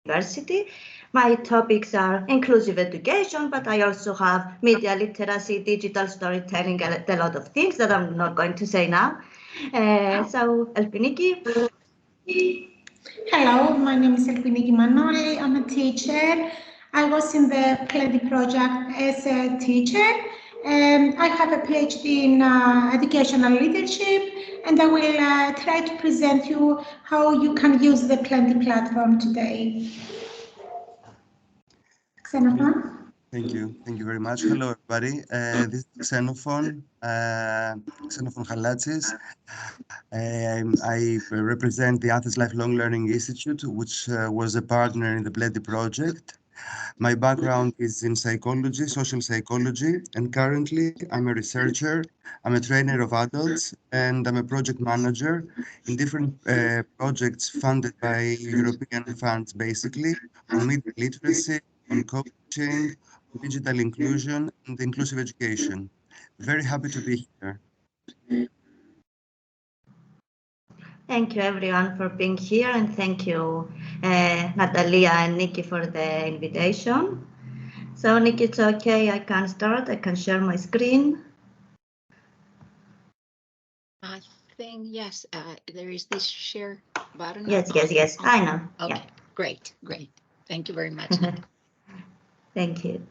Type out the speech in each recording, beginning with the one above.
University. My topics are inclusive education, but I also have media literacy, digital storytelling, and a lot of things that I'm not going to say now. So, Elpiniki. Hello, my name is Elpiniki Manoli. I'm a teacher. I was in the BLENDI project as a teacher. I have a PhD in educational leadership, and I will try to present you how you can use the BLENDI platform today. Xenophon? Thank you. Thank you very much. Hello, everybody. This is Xenophon Halatsis. I represent the Athens Lifelong Learning Institute, which was a partner in the BLENDI project. My background is in psychology, social psychology, and currently I'm a researcher, I'm a trainer of adults, and I'm a project manager in different projects funded by European funds, basically, on media literacy, on coaching, digital inclusion, and inclusive education. Very happy to be here. Thank you everyone for being here, and thank you Natalia and Nikki for the invitation. So Nikki, it's okay, I can start, I can share my screen. I think, yes, there is this share button. Yes, I know. Okay, yeah. Great. Thank you very much. Thank you.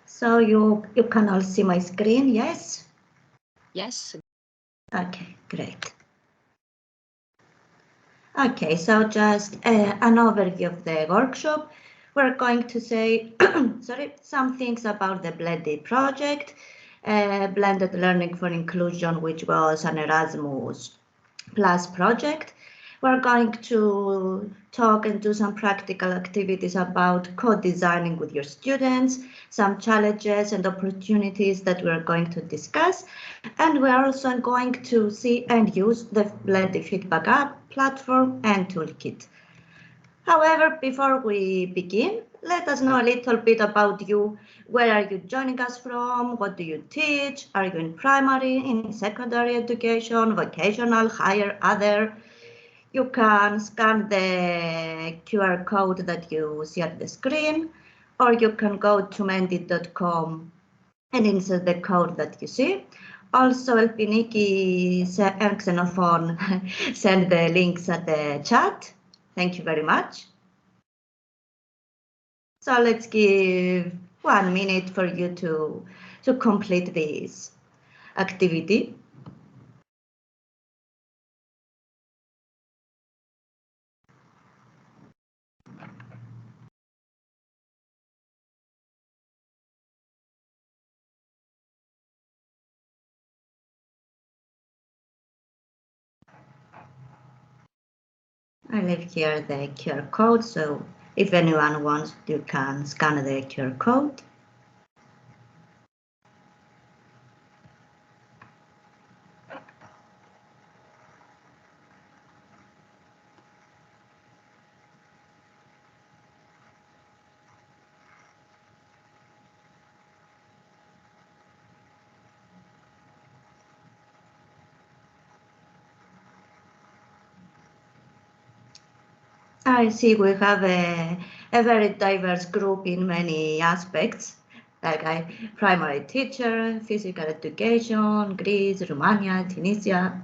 So you can all see my screen, yes? Yes. Okay, great. Okay, so just an overview of the workshop. We're going to say some things about the BLENDI project, Blended Learning for Inclusion, which was an Erasmus Plus project. We're going to talk and do some practical activities about co-designing with your students, some challenges and opportunities that we're going to discuss. And we're also going to see and use the BLENDI Feedback App platform and toolkit. However, before we begin, let us know a little bit about you. Where are you joining us from? What do you teach? Are you in primary, in secondary education, vocational, higher, other? You can scan the QR code that you see at the screen, or you can go to mendi.com and insert the code that you see. Also, Elpiniki and Xenophon send the links at the chat. Thank you very much. So let's give 1 minute for you to complete this activity. I leave here the QR code, so if anyone wants, you can scan the QR code. I see we have a very diverse group in many aspects, like primary teacher, physical education, Greece, Romania, Tunisia.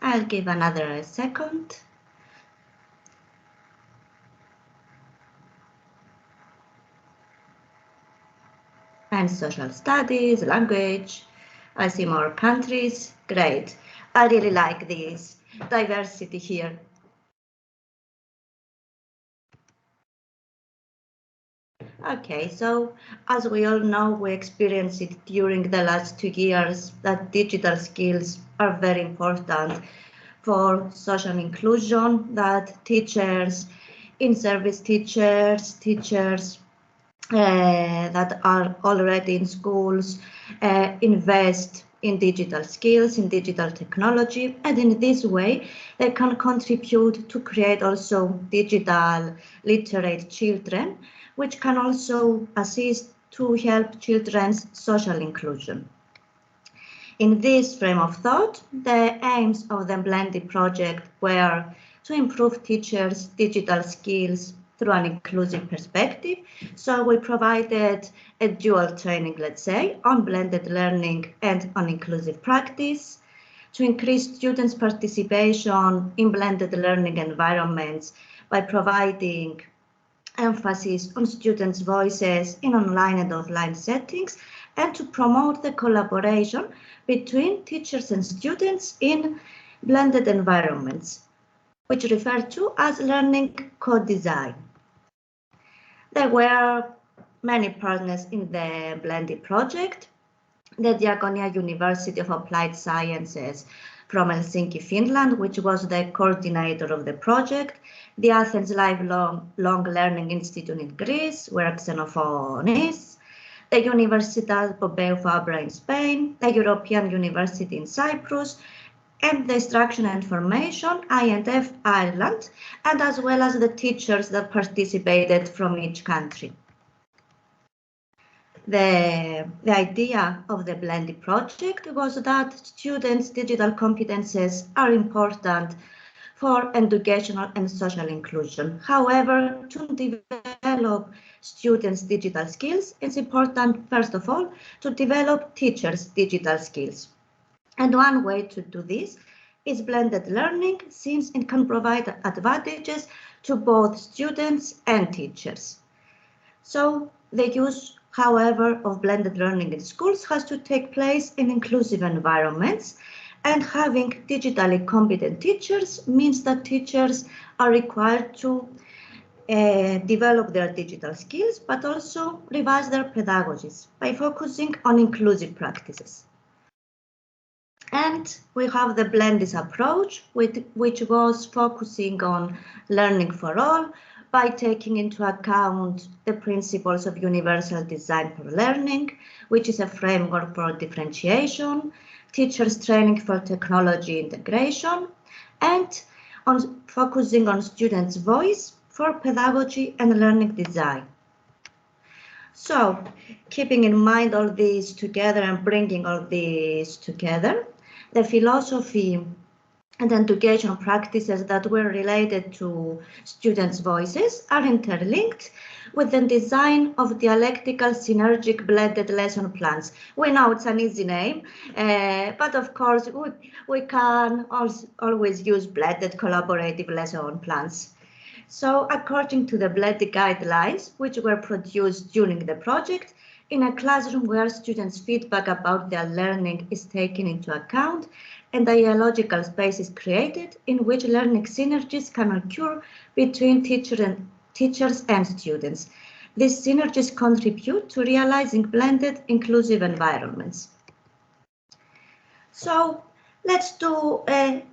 I'll give another second. And social studies, language. I see more countries. Great. I really like this diversity here. Okay, so as we all know, we experienced it during the last 2 years that digital skills are very important for social inclusion, that teachers, in-service teachers that are already in schools invest in digital skills, in digital technology, and in this way they can contribute to create also digital literate children, which can also assist to help children's social inclusion. In this frame of thought, the aims of the BLENDI project were to improve teachers' digital skills through an inclusive perspective. So we provided a dual training, let's say, on blended learning and on inclusive practice, to increase students' participation in blended learning environments by providing emphasis on students' voices in online and offline settings, and to promote the collaboration between teachers and students in blended environments, which refer to as learning co-design. There were many partners in the BLENDI project: the Diakonia University of Applied Sciences from Helsinki, Finland, which was the coordinator of the project, the Athens Lifelong Learning Institute in Greece, where Xenophon is, the Universitat Pompeu Fabra in Spain, the European University in Cyprus, and the Instruction and Formation, INF Ireland, and as well as the teachers that participated from each country. The idea of the BLENDI project was that students' digital competences are important for educational and social inclusion. However, to develop students' digital skills, it's important, first of all, to develop teachers' digital skills. And one way to do this is blended learning, since it can provide advantages to both students and teachers. So the use, however, of blended learning in schools has to take place in inclusive environments, and having digitally competent teachers means that teachers are required to develop their digital skills, but also revise their pedagogies by focusing on inclusive practices. And we have the BLENDI's approach, which was focusing on learning for all by taking into account the principles of universal design for learning, which is a framework for differentiation, teachers training for technology integration, and on focusing on students' voice for pedagogy and learning design. So, keeping in mind all these together and bringing all these together, the philosophy and education practices that were related to students' voices are interlinked with the design of dialectical synergic blended lesson plans. We know it's an easy name, but of course we can also always use blended collaborative lesson plans. So according to the BLENDI guidelines, which were produced during the project, in a classroom where students' feedback about their learning is taken into account, and a dialogical space is created in which learning synergies can occur between teachers and students. These synergies contribute to realizing blended, inclusive environments. So let's do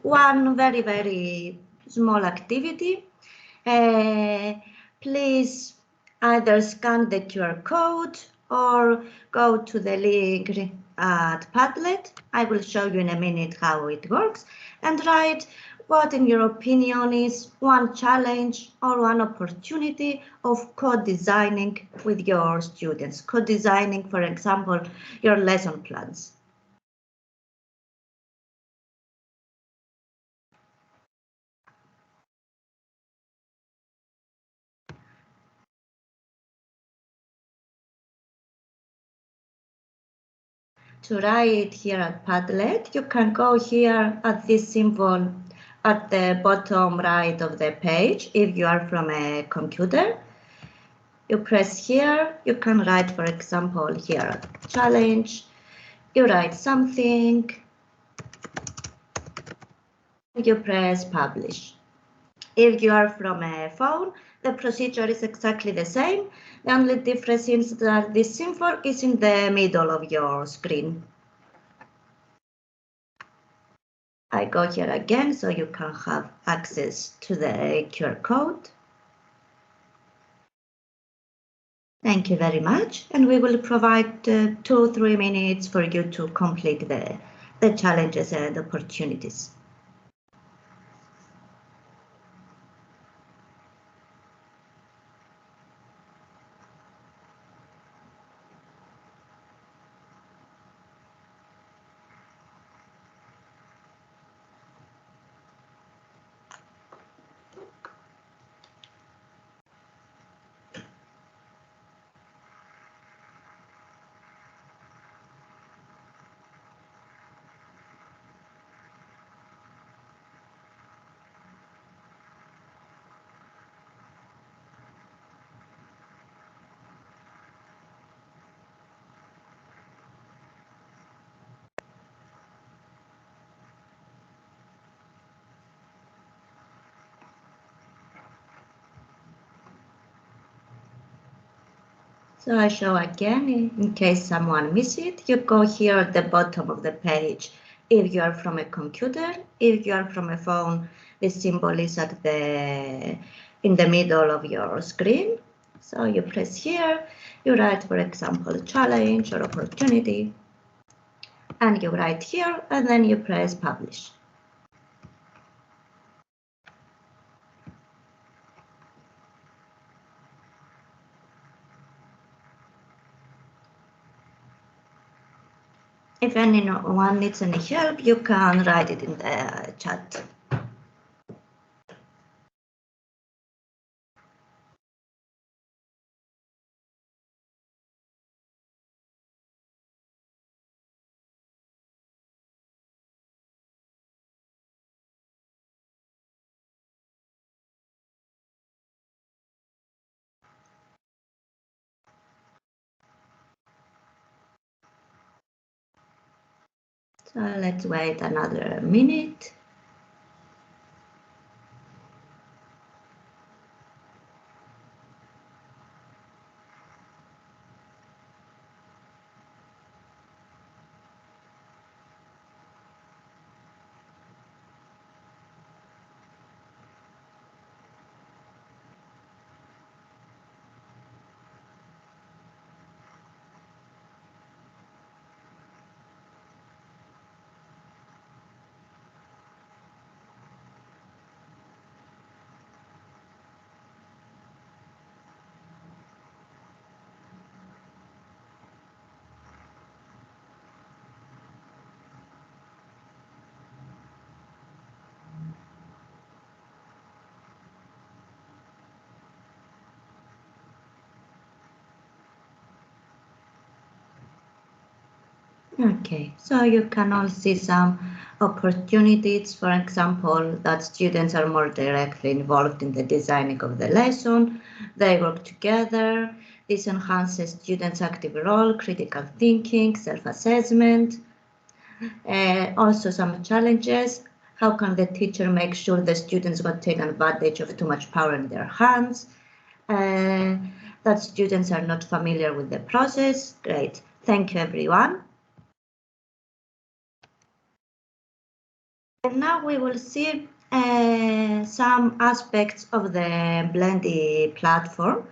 one very, very small activity. Please either scan the QR code or go to the link at Padlet. I will show you in a minute how it works, and write what in your opinion is one challenge or one opportunity of co-designing with your students. Co-designing, for example, your lesson plans. To write here at Padlet, you can go here at this symbol at the bottom right of the page. If you are from a computer, you press here, you can write, for example, here, challenge, you write something, you press publish. If you are from a phone, the procedure is exactly the same. The only difference is that this symbol is in the middle of your screen. I go here again so you can have access to the QR code. Thank you very much, and we will provide 2-3 minutes for you to complete the challenges and opportunities. So I show again, in case someone missed it, you go here at the bottom of the page. If you are from a computer, if you are from a phone, the symbol is at in the middle of your screen. So you press here, you write, for example, challenge or opportunity, and you write here, and then you press publish. If anyone needs any help, you can write it in the chat. So let's wait another minute. Okay, so you can all see some opportunities, for example, that students are more directly involved in the designing of the lesson, they work together, this enhances students' active role, critical thinking, self-assessment. Also some challenges, how can the teacher make sure the students won't take advantage of too much power in their hands, that students are not familiar with the process. Great, thank you everyone. And now we will see some aspects of the BLENDI platform.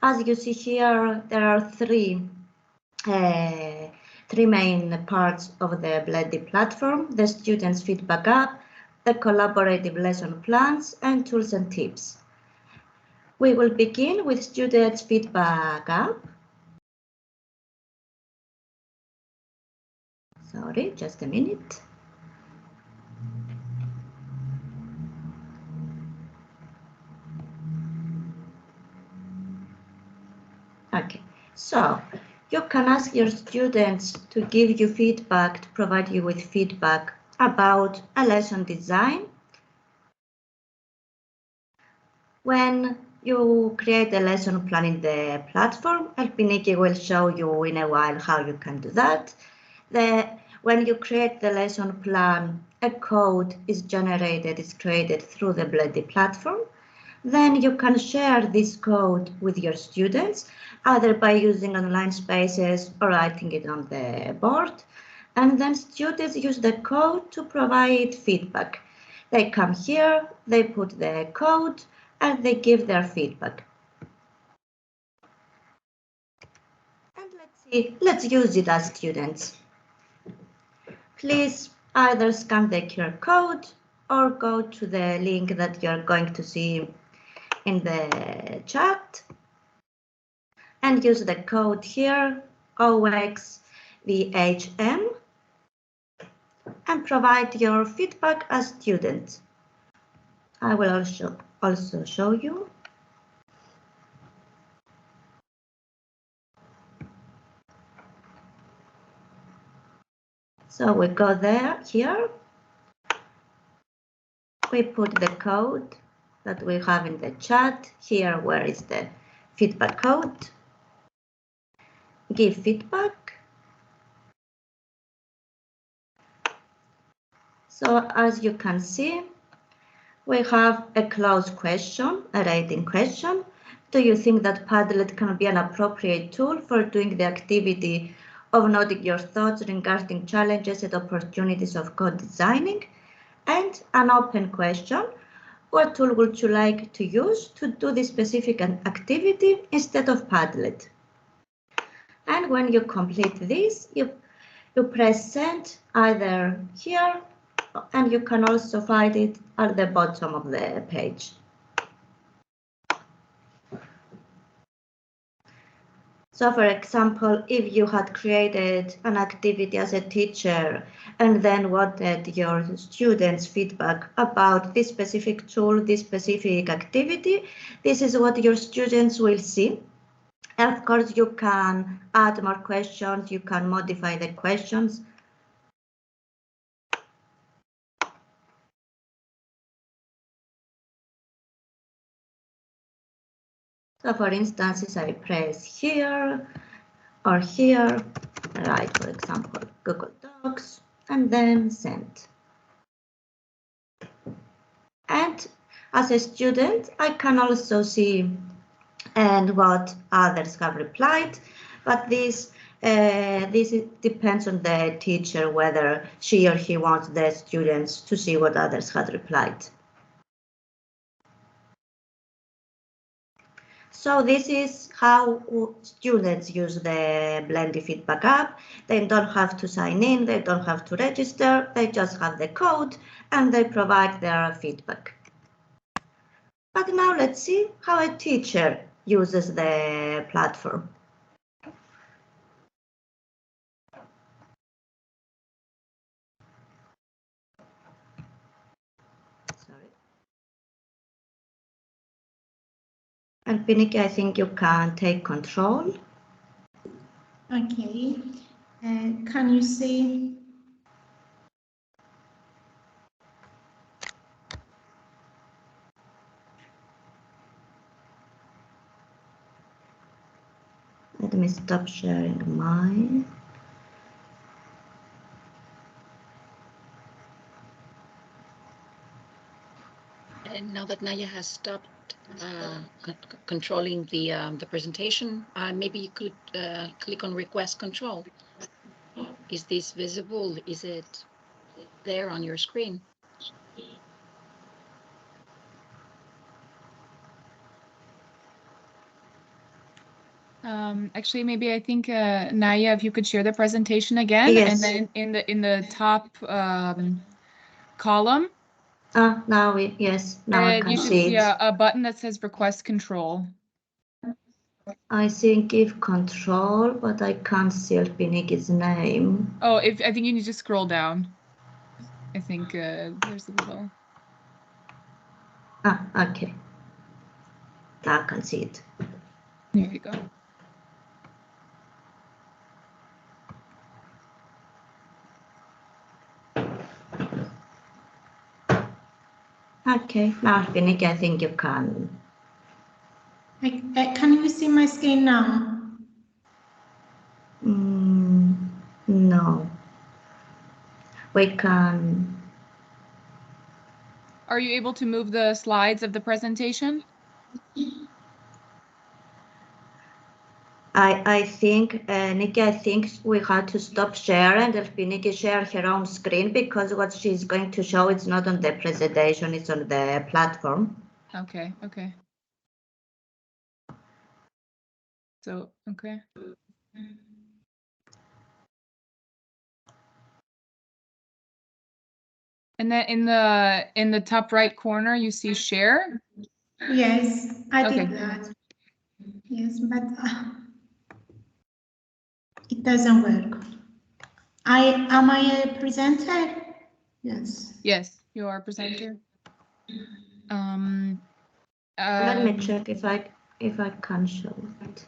As you see here, there are three main parts of the BLENDI platform: the students' feedback app, the collaborative lesson plans, and tools and tips. We will begin with students' feedback app. Sorry, just a minute. Okay, so you can ask your students to give you feedback, to provide you with feedback about a lesson design. When you create a lesson plan in the platform, Alpiniki will show you in a while how you can do that. When you create the lesson plan, a code is generated, is created through the BLENDI platform. Then you can share this code with your students, either by using online spaces or writing it on the board. And then students use the code to provide feedback. They come here, they put the code, and they give their feedback. Let's use it as students. Please either scan the QR code or go to the link that you're going to see in the chat and use the code here, OXVHM, and provide your feedback as student. I will also show you. So we go here. We put the code that we have in the chat here. Where is the feedback code? Give feedback. So as you can see, we have a closed question, a rating question. Do you think that Padlet can be an appropriate tool for doing the activity of noting your thoughts regarding challenges and opportunities of code designing? And an open question, what tool would you like to use to do this specific activity instead of Padlet? And when you complete this, you press send either here, and you can also find it at the bottom of the page. So for example, if you had created an activity as a teacher and then wanted your students' feedback about this specific tool, this specific activity, this is what your students will see. And of course, you can add more questions, you can modify the questions. So for instance, if I press here or here, write, for example, Google Docs, and then send. And as a student, I can also see what others have replied, but this depends on the teacher whether she or he wants the students to see what others had replied. So this is how students use the BLENDI feedback app. They don't have to sign in, they don't have to register, they just have the code and they provide their feedback. But now let's see how a teacher uses the platform. Sorry. And Piniki, I think you can take control. Okay. Can you see? Let me stop sharing mine. And now that Naya has stopped controlling the presentation, maybe you could click on request control. Is this visible? Is it there on your screen? Actually, maybe I think Naya, if you could share the presentation again, Yes. and then in the top column. Now yes, now I can see it. A button that says request control. I think give control, but I can't see Piniki's name. Oh, I think you need to scroll down. I think there's a little. Okay. Now I can see it. There you go. Okay, now Piniki, I think you can. Can you see my screen now? No. We can. Are you able to move the slides of the presentation? I think, Nikki, I think we had to stop sharing and Nikki share her own screen because what she's going to show is not on the presentation, it's on the platform. Okay, okay. So, okay. And then in the top right corner, you see share. Yes, I Okay. did that. Yes, but it doesn't work. Am I a presenter? Yes. Yes, you are a presenter. Let me check if I can show it.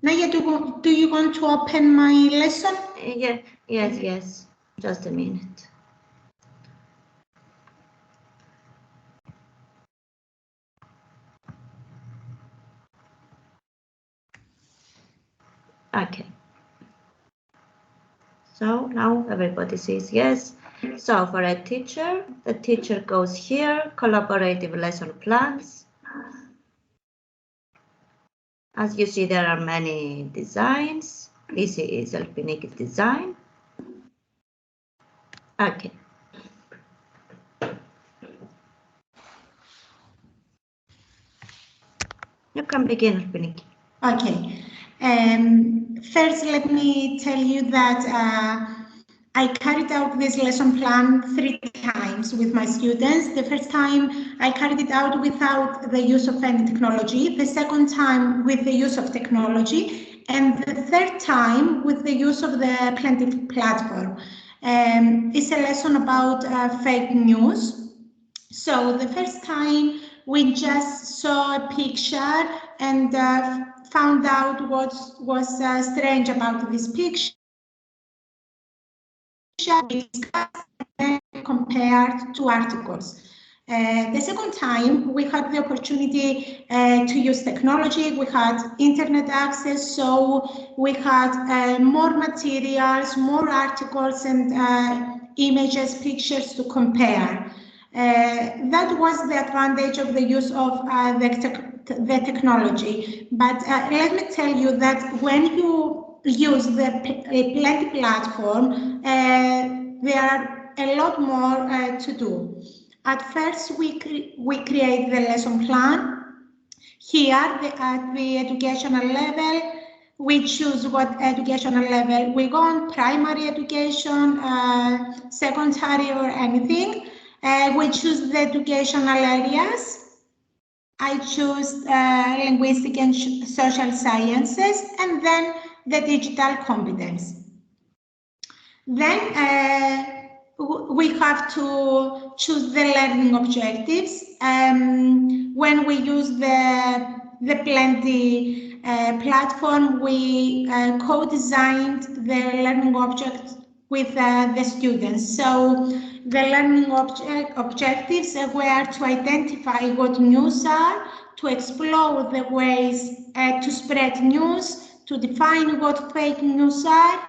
Naya, do you want to open my lesson? Yeah, yes. Just a minute. Okay. So now everybody says yes. So for a teacher, the teacher goes here, collaborative lesson plans. As you see, there are many designs. This is Alpinic design. Okay. You can begin, Alpinic. Okay. First, let me tell you that I carried out this lesson plan 3 times with my students. The first time I carried it out without the use of any technology, the second time with the use of technology, and the third time with the use of the BLENDI platform. It's a lesson about fake news. So the first time we just saw a picture and found out what was strange about this picture. We discussed and compared to articles. The second time, we had the opportunity to use technology. We had internet access, so we had more materials, more articles, and images, pictures to compare. That was the advantage of the use of the technology. But let me tell you that when you use the BLENDI platform, there are a lot more to do. At first, we create the lesson plan. Here, at the educational level, we choose what educational level we go on, primary education, secondary, or anything. We choose the educational areas. I choose linguistic and social sciences, and then the digital competence. Then we have to choose the learning objectives. When we use the BLENDI platform, we co-designed the learning objects with the students. So the learning objectives were to identify what news are, to explore the ways to spread news, to define what fake news are,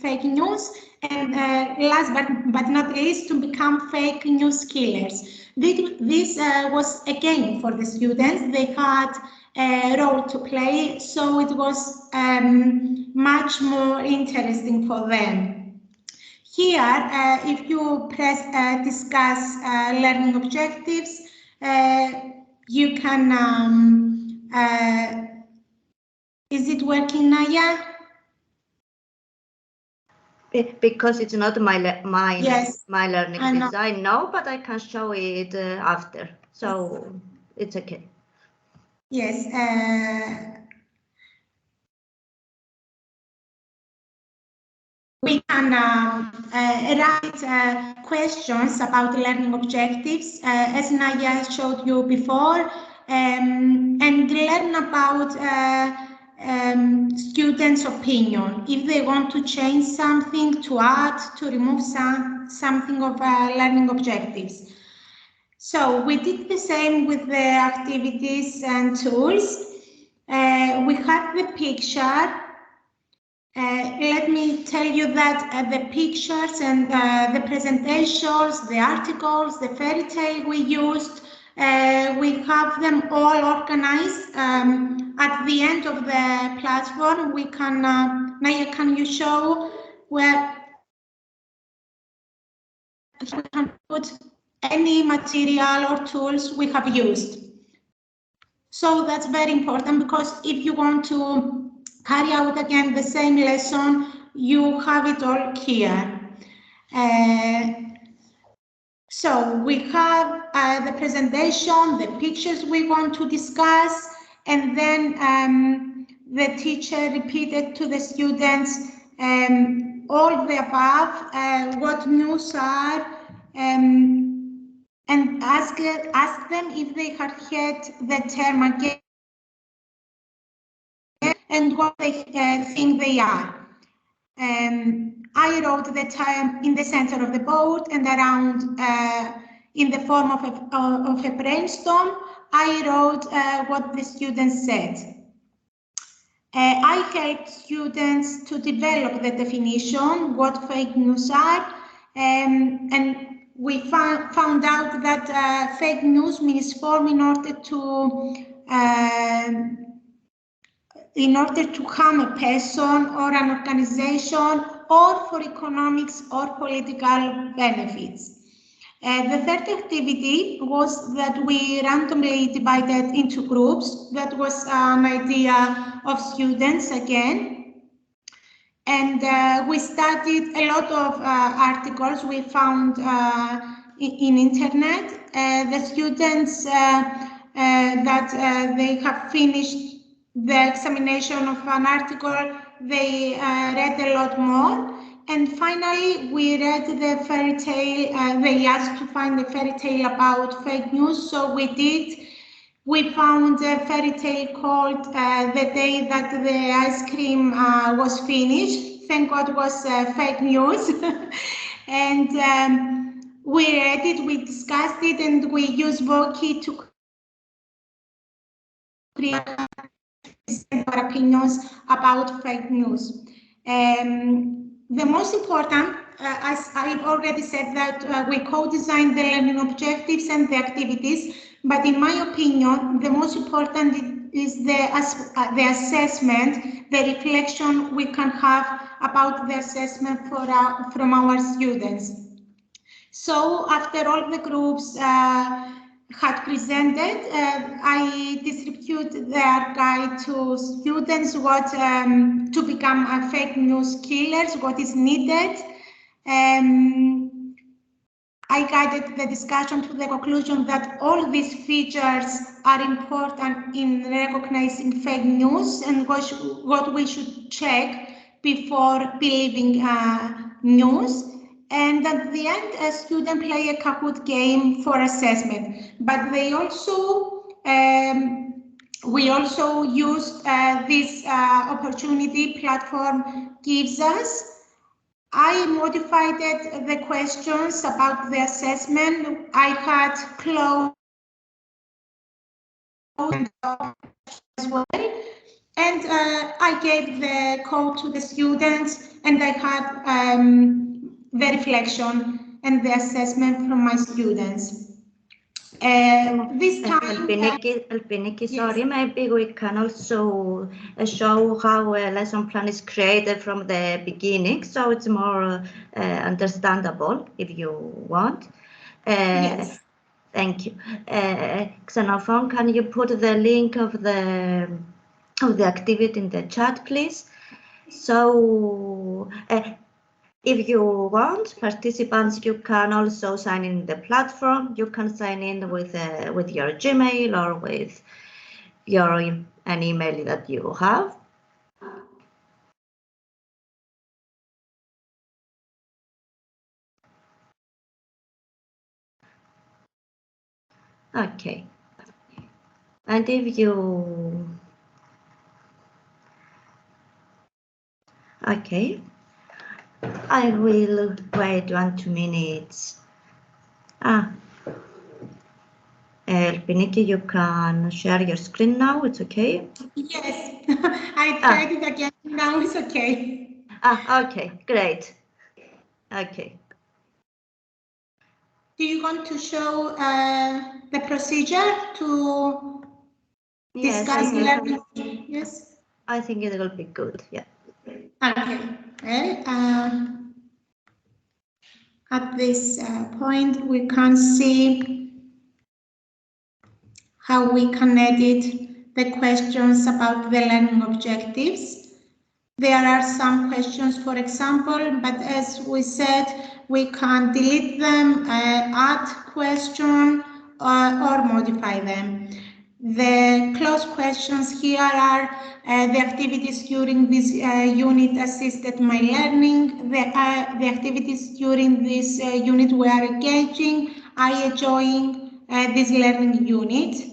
fake news, and last but not least, to become fake news killers. This was a game for the students. They had a role to play, so it was much more interesting for them. Here, if you press discuss learning objectives, you can, is it working, Naya? Because it's not my Yes, learning design, no, but I can show it after, so it's okay. Yes. We can write questions about learning objectives, as Naya showed you before, and learn about students' opinion. If they want to change something, to add, to remove something of learning objectives. So we did the same with the activities and tools. We have the picture. Let me tell you that the pictures and the presentations, the articles, the fairy tale we used, we have them all organized. At the end of the platform, we can, Naya, can you show where we can put any material or tools we have used. So that's very important, because if you want to carry out again the same lesson, you have it all here. So we have the presentation, the pictures we want to discuss, and then the teacher repeated to the students all the above, what news are, and ask them if they had heard the term again and what they think they are. I wrote the term in the center of the board and around in the form of a brainstorm. I wrote what the students said. I helped students to develop the definition, what fake news are, and we found out that fake news means formed in order to harm a person or an organization, or for economics or political benefits. The third activity was that we randomly divided into groups. That was an idea of students again. And we studied a lot of articles we found in internet. The students that they have finished the examination of an article, they read a lot more. And finally, we read the fairy tale. They asked to find a fairy tale about fake news, so we did. We found a fairy tale called The Day That the Ice Cream Was Finished. Thank God it was fake news. And we read it, we discussed it, and we used Voki to create our opinions about fake news. The most important, as I've already said, that we co-designed the learning objectives and the activities, but in my opinion, the most important is the assessment, the reflection we can have about the assessment from our students. So after all the groups had presented, I distributed their guide to students what to become a fake news killers, what is needed. I guided the discussion to the conclusion that all these features are important in recognizing fake news and what we should check before believing news. And at the end, a student play a Kahoot game for assessment. But they also, we also used this opportunity platform gives us. I modified the questions about the assessment. I had closed as well. And I gave the code to the students, and I had the reflection and the assessment from my students. This time, Elpiniki, sorry, maybe we can also show how a lesson plan is created from the beginning, so it's more understandable if you want. yes. Thank you. Xenophon, can you put the link of the activity in the chat, please? So, if you want, participants, you can also sign in the platform. You can sign in with your Gmail or with an email that you have. Okay. And if you... Okay. I will wait 1-2 minutes. Elpiniki, you can share your screen now. It's okay. Yes, I tried it again. Now it's okay. Okay, great. Okay. Do you want to show the procedure to discuss learning? Yes. I think it will be good. Yeah. Okay. Well, At this point, we can see how we can edit the questions about the learning objectives. There are some questions, for example, but as we said, we can delete them, add question, or modify them. The closed questions here are the activities during this unit assisted my learning. The activities during this unit were engaging. I enjoying this learning unit.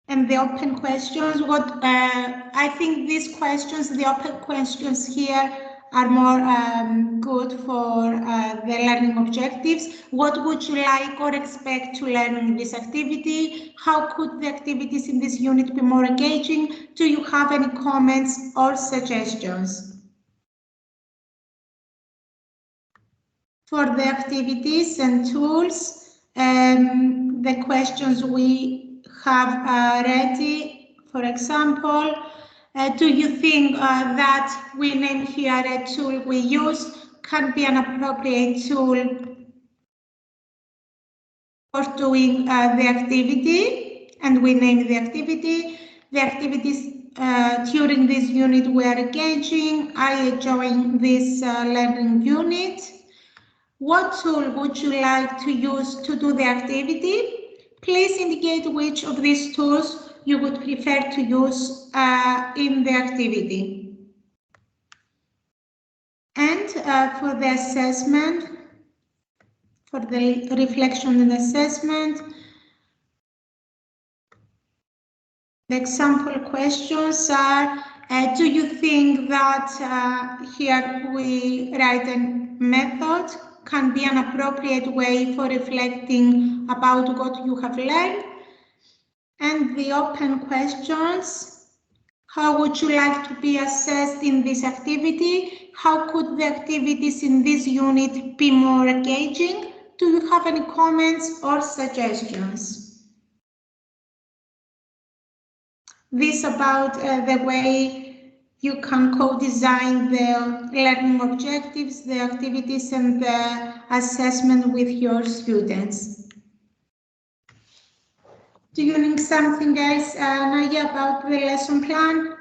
And the open questions, I think these questions, the open questions here are more good for the learning objectives. What would you like or expect to learn in this activity? How could the activities in this unit be more engaging? Do you have any comments or suggestions? For the activities and tools, the questions we have ready, for example, do you think that we name here a tool we use can be an appropriate tool for doing the activity? And we name the activity. The activities during this unit were engaging. I enjoying this learning unit. What tool would you like to use to do the activity? Please indicate which of these tools you would prefer to use in the activity. And for the assessment, for the reflection and assessment, the example questions are, do you think that here we write a method can be an appropriate way for reflecting about what you have learned? And the open questions, how would you like to be assessed in this activity? How could the activities in this unit be more engaging? Do you have any comments or suggestions? This about the way you can co-design the learning objectives, the activities, and the assessment with your students. Do you need something else, Naya, about the lesson plan?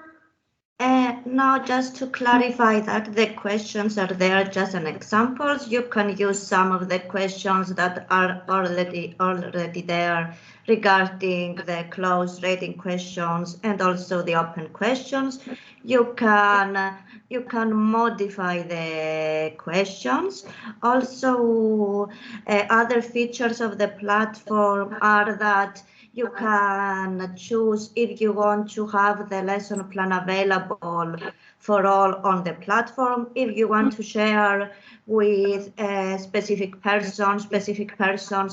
No, just to clarify that the questions are there just an examples. You can use some of the questions that are already there regarding the closed rating questions and also the open questions. You can modify the questions. Also, other features of the platform are that you can choose if you want to have the lesson plan available for all on the platform. If you want to share with a specific persons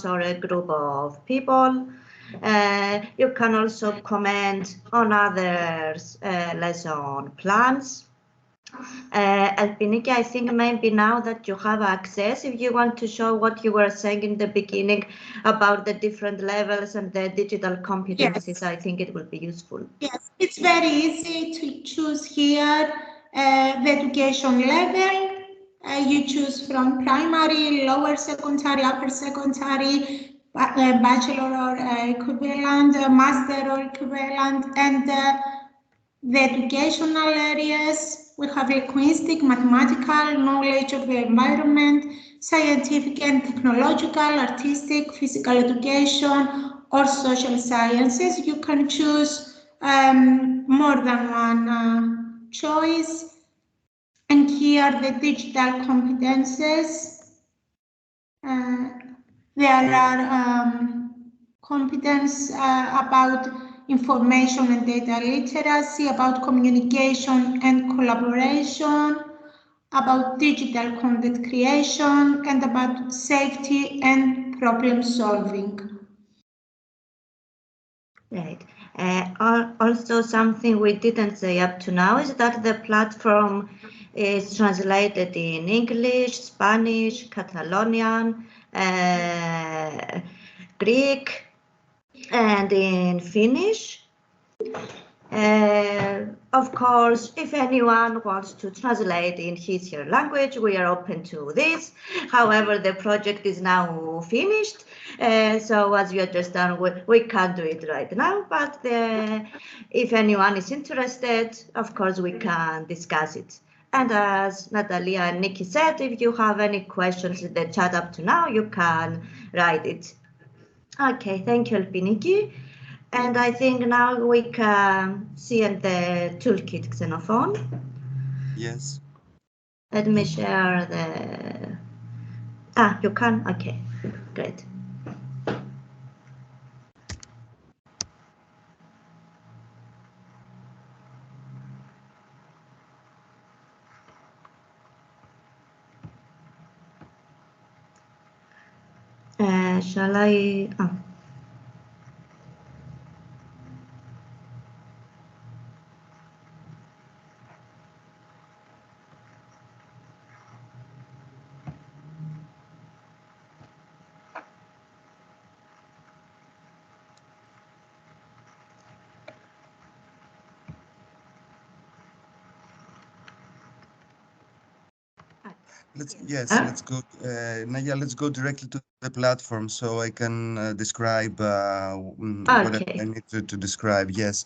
or a group of people. You can also comment on others' lesson plans. Elpiniki, I think maybe now that you have access, if you want to show what you were saying in the beginning about the different levels and the digital competencies, yes. I think it will be useful. Yes, it's very easy to choose here the education level. You choose from primary, lower secondary, upper secondary, bachelor or equivalent, master or equivalent, and the educational areas. We have linguistic, mathematical, knowledge of the environment, scientific and technological, artistic, physical education, or social sciences. You can choose more than one choice. And here the digital competences. There are competence about information and data literacy, about communication and collaboration, about digital content creation, and about safety and problem solving. Right. Also, something we didn't say up to now is that the platform is translated in English, Spanish, Catalonian, Greek, and in Finnish. Of course, if anyone wants to translate in his or her language, we are open to this. However, the project is now finished, so as you understand, we can't do it right now, but if anyone is interested, of course, we can discuss it. And as Natalia and Nikki said, if you have any questions in the chat up to now, you can write it. Okay, thank you, Elpiniki. And I think now we can see in the toolkit Xenophone. Yes. Let me share the... you can? Okay, great. Shall I... Let's go, Naya, let's go directly to the platform so I can describe what I need to describe. Yes.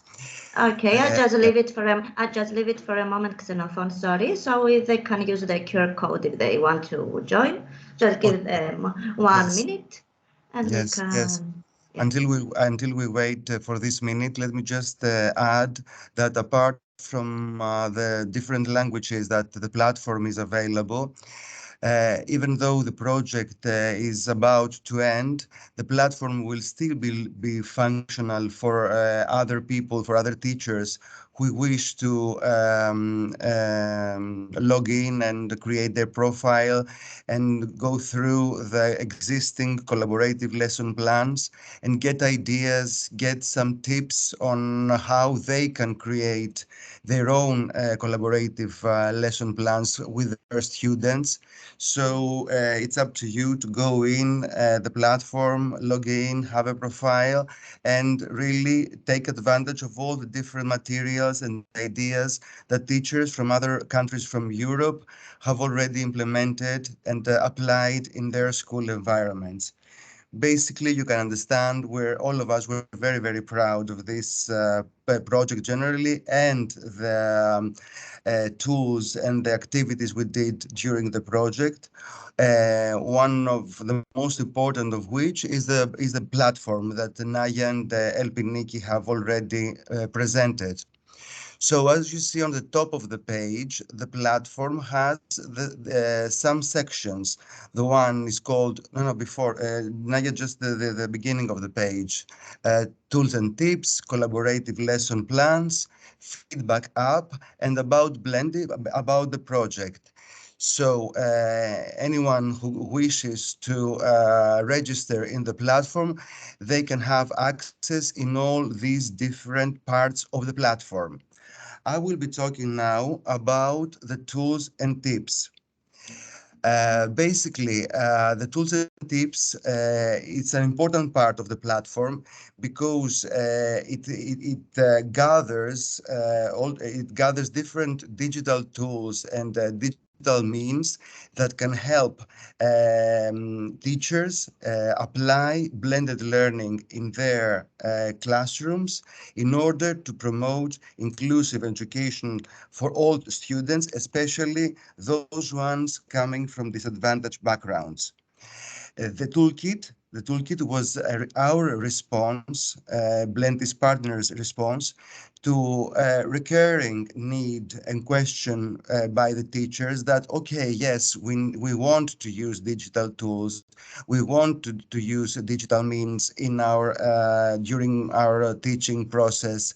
Okay, I just leave it for a moment, Xenophone. Sorry, so they can use the QR code if they want to join. Just give them 1 minute, and we can. Yes. Yeah. Until we wait for this minute, let me just add that apart from the different languages that the platform is available, even though the project is about to end, the platform will still be functional for other people, for other teachers who wish to log in and create their profile and go through the existing collaborative lesson plans and get ideas, get some tips on how they can create their own collaborative lesson plans with their students. So it's up to you to go in the platform, log in, have a profile, and really take advantage of all the different materials and ideas that teachers from other countries from Europe have already implemented and applied in their school environments. Basically, you can understand all of us were very, very proud of this project generally and the tools and the activities we did during the project. One of the most important of which is the platform that Naya and Elpiniki have already presented. So as you see on the top of the page, the platform has some sections. The one is called, Naya, just the beginning of the page. Tools and tips, collaborative lesson plans, feedback app, and about BLENDI, about the project. So anyone who wishes to register in the platform, they can have access in all these different parts of the platform. I will be talking now about the tools and tips. Basically, the tools and tips, it's an important part of the platform because it gathers different digital tools and digital means that can help teachers apply blended learning in their classrooms in order to promote inclusive education for all students, especially those ones coming from disadvantaged backgrounds. The toolkit was our response, BLENDI's partners' response to a recurring need and question by the teachers that, okay, yes, we want to use digital tools, we want to use digital means in during our teaching process,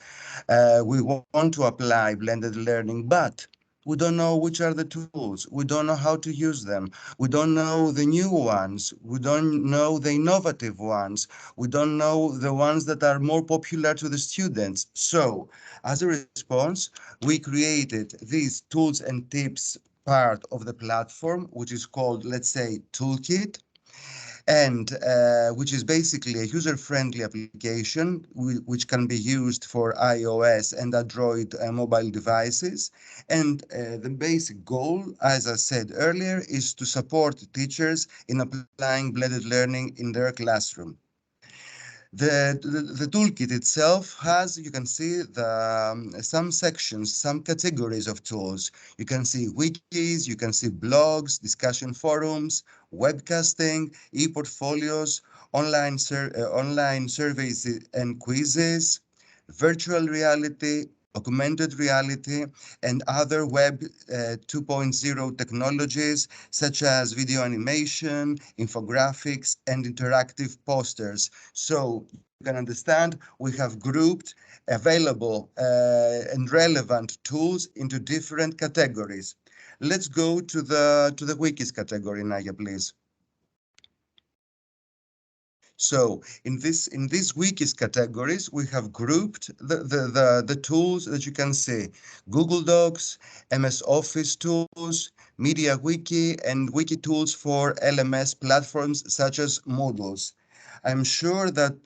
we want to apply blended learning, but we don't know which are the tools. We don't know how to use them. We don't know the new ones. We don't know the innovative ones. We don't know the ones that are more popular to the students. So, as a response, we created these tools and tips part of the platform, which is called, let's say, Toolkit. and which is basically a user-friendly application which can be used for iOS and Android mobile devices. And the basic goal, as I said earlier, is to support teachers in applying blended learning in their classroom. The toolkit itself has, you can see some sections, some categories of tools. You can see wikis, you can see blogs, discussion forums, webcasting, e-portfolios, online surveys and quizzes, virtual reality, augmented reality, and other Web 2.0 technologies such as video animation, infographics, and interactive posters. So you can understand we have grouped available and relevant tools into different categories. Let's go to the wikis category, Naya, please. So in these wikis categories, we have grouped the tools that you can see: Google Docs, MS Office tools, MediaWiki, and wiki tools for LMS platforms such as Moodles. I'm sure that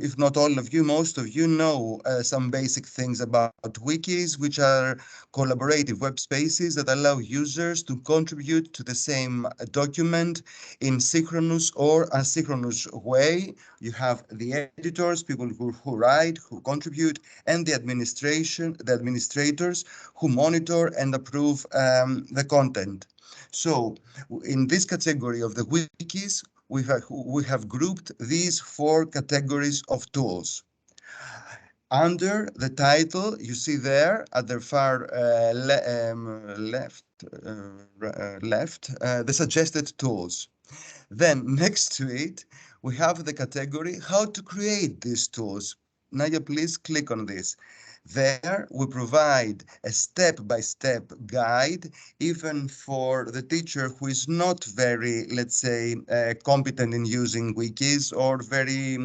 if not all of you, most of you know some basic things about wikis, which are collaborative web spaces that allow users to contribute to the same document in synchronous or asynchronous way. You have the editors, people who write, who contribute, and the administrators who monitor and approve the content. So in this category of the wikis, we have grouped these 4 categories of tools. Under the title, you see there at the far left, the suggested tools. Then next to it, we have the category how to create these tools. Naya, please click on this. There we provide a step-by-step guide, even for the teacher who is not very, let's say, competent in using wikis or very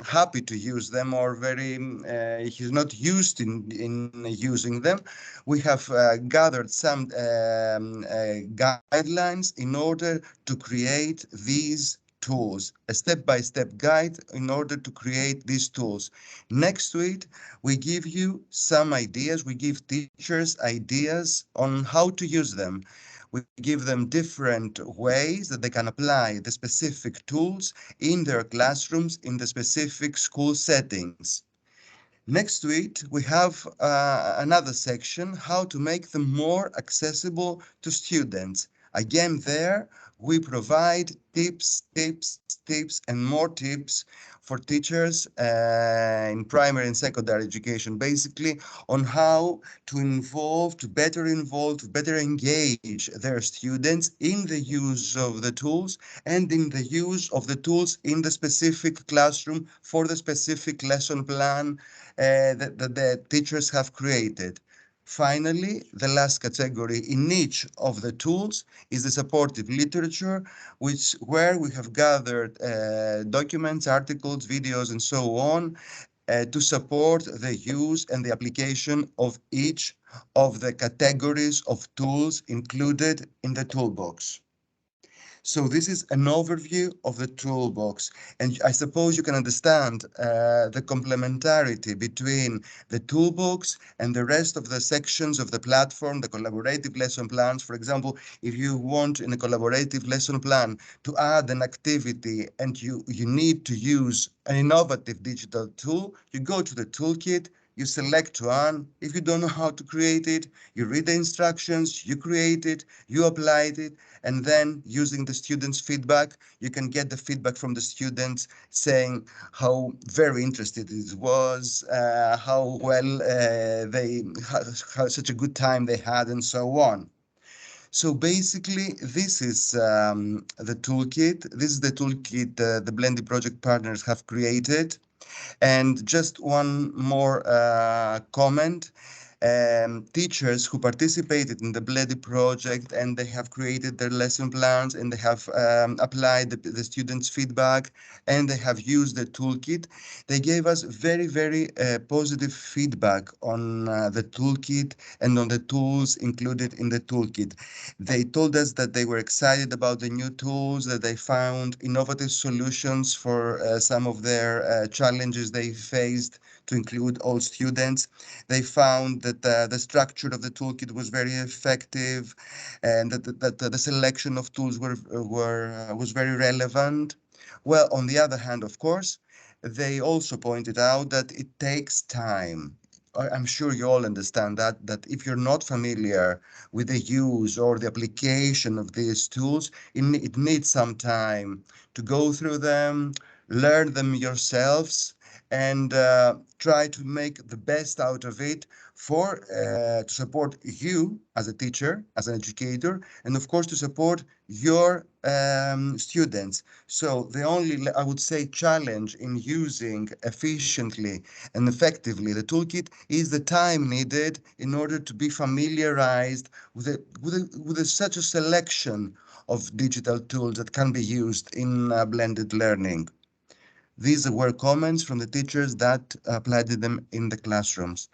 happy to use them, or very he's not used in using them. We have gathered some guidelines in order to create these tools, a step-by-step guide in order to create these tools. Next to it, we give you some ideas, we give teachers ideas on how to use them. We give them different ways that they can apply the specific tools in their classrooms in the specific school settings. Next to it, we have another section, how to make them more accessible to students. Again, there we provide tips, and more tips for teachers in primary and secondary education, basically on how to better engage their students in the use of the tools and in the use of the tools in the specific classroom for the specific lesson plan that the teachers have created. Finally, the last category in each of the tools is the supportive literature, where we have gathered documents, articles, videos, and so on to support the use and the application of each of the categories of tools included in the toolbox. So this is an overview of the toolbox, and I suppose you can understand the complementarity between the toolbox and the rest of the sections of the platform, the collaborative lesson plans. For example, if you want in a collaborative lesson plan to add an activity and you need to use an innovative digital tool, you go to the toolkit, you select one. If you don't know how to create it, you read the instructions, you create it, you apply it, and then using the students' feedback, you can get the feedback from the students saying how very interested it was, how well how such a good time they had, and so on. So basically, this is the toolkit. This is the toolkit the BLENDI project partners have created. And just one more comment. teachers who participated in the BLENDI project, and they have created their lesson plans, and they have applied the students' feedback, and they have used the toolkit. They gave us very, very positive feedback on the toolkit and on the tools included in the toolkit. They told us that they were excited about the new tools, that they found innovative solutions for some of their challenges they faced to include all students. They found that the structure of the toolkit was very effective, and that the selection of tools was very relevant. Well, on the other hand, of course, they also pointed out that it takes time. I'm sure you all understand that if you're not familiar with the use or the application of these tools, it needs some time to go through them, learn them yourselves, and try to make the best out of it to support you as a teacher, as an educator, and of course to support your students. So the only, I would say, challenge in using efficiently and effectively the toolkit is the time needed in order to be familiarized with such a selection of digital tools that can be used in blended learning. These were comments from the teachers that applied them in the classrooms.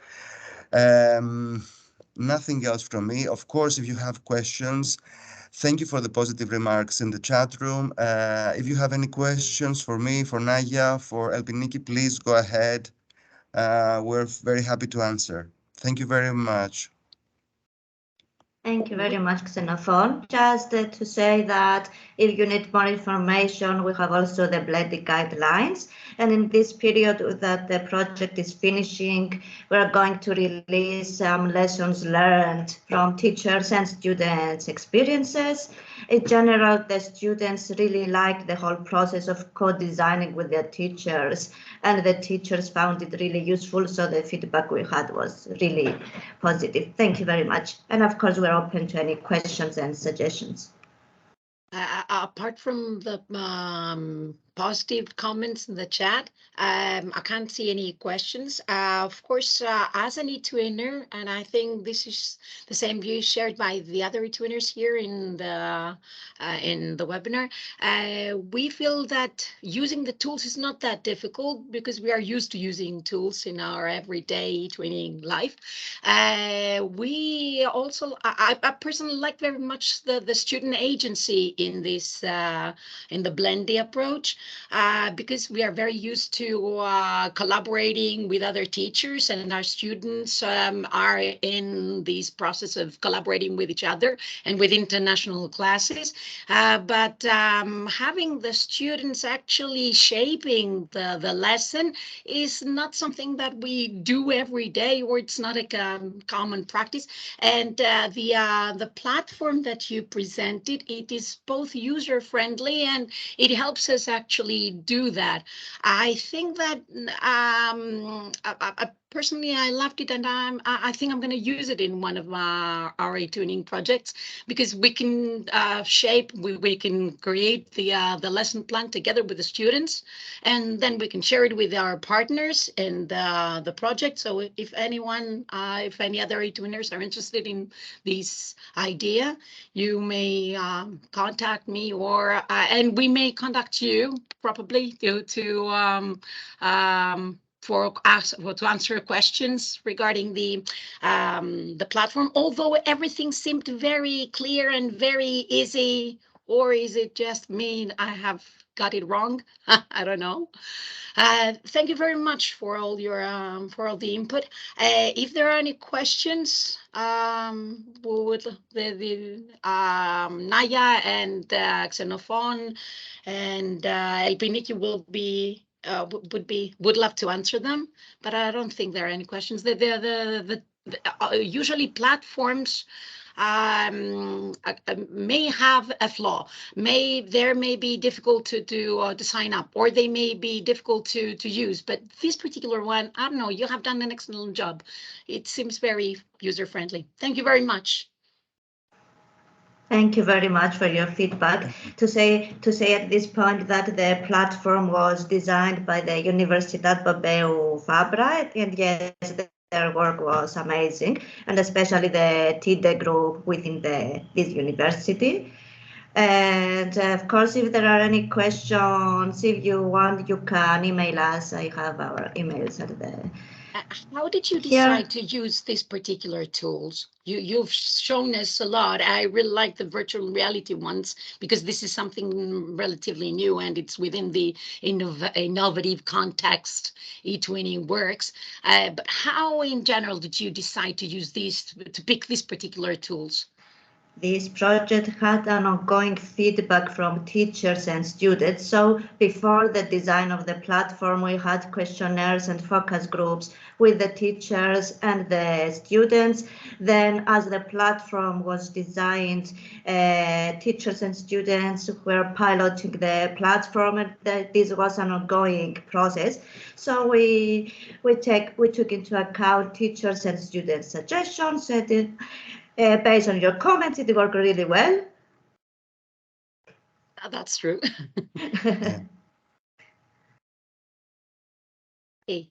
Nothing else from me. Of course, if you have questions, thank you for the positive remarks in the chat room. If you have any questions for me, for Naya, for Elpiniki, please go ahead. We're very happy to answer. Thank you very much. Thank you very much, Xenophon. Just to say that if you need more information, we have also the BLENDI guidelines. And in this period that the project is finishing, we're going to release some lessons learned from teachers and students' experiences. In general, the students really liked the whole process of co-designing with their teachers, and the teachers found it really useful. So the feedback we had was really positive. Thank you very much. And of course, we're open to any questions and suggestions. Apart from the positive comments in the chat, I can't see any questions. Of course, as an eTwinner, and I think this is the same view shared by the other eTwinners here in the webinar, we feel that using the tools is not that difficult because we are used to using tools in our everyday eTwinning life. We also, I personally like very much the student agency in this in the BLENDI approach, because we are very used to collaborating with other teachers, and our students are in this process of collaborating with each other and with international classes. But having the students actually shaping the lesson is not something that we do every day, or it's not a common practice. And the platform that you presented, it is both user-friendly and it helps us actually do that. I think that personally, I loved it, and I think I'm going to use it in one of our eTwinning projects, because we can shape, we can create the lesson plan together with the students, and then we can share it with our partners and the project. So if anyone, if any other eTwinners are interested in this idea, you may contact me, or and we may contact you probably to answer questions regarding the platform. Although everything seemed very clear and very easy, or is it just me? I have got it wrong. I don't know. Thank you very much for all your for all the input. If there are any questions, would Naya and Xenophon and Elpiniki will be would love to answer them, but I don't think there are any questions. Usually platforms may have a flaw. There may be difficult to sign up, or they may be difficult to use. But this particular one, I don't know. You have done an excellent job. It seems very user friendly. Thank you very much. Thank you very much for your feedback. To say at this point that the platform was designed by the Universidad Pompeu Fabra, and yes, their work was amazing, and especially the TIDE group within this university. And of course, if there are any questions, if you want, you can email us. I have our emails at the How did you decide to use these particular tools? You've shown us a lot. I really like the virtual reality ones because this is something relatively new and it's within the innovative context eTwinning works. But how in general did you decide to use these, to pick these particular tools? This project had an ongoing feedback from teachers and students. So before the design of the platform, we had questionnaires and focus groups with the teachers and the students. Then as the platform was designed, teachers and students were piloting the platform, and this was an ongoing process. So we took into account teachers and students' suggestions, and based on your comments, it worked really well. That's true. Yeah. Okay.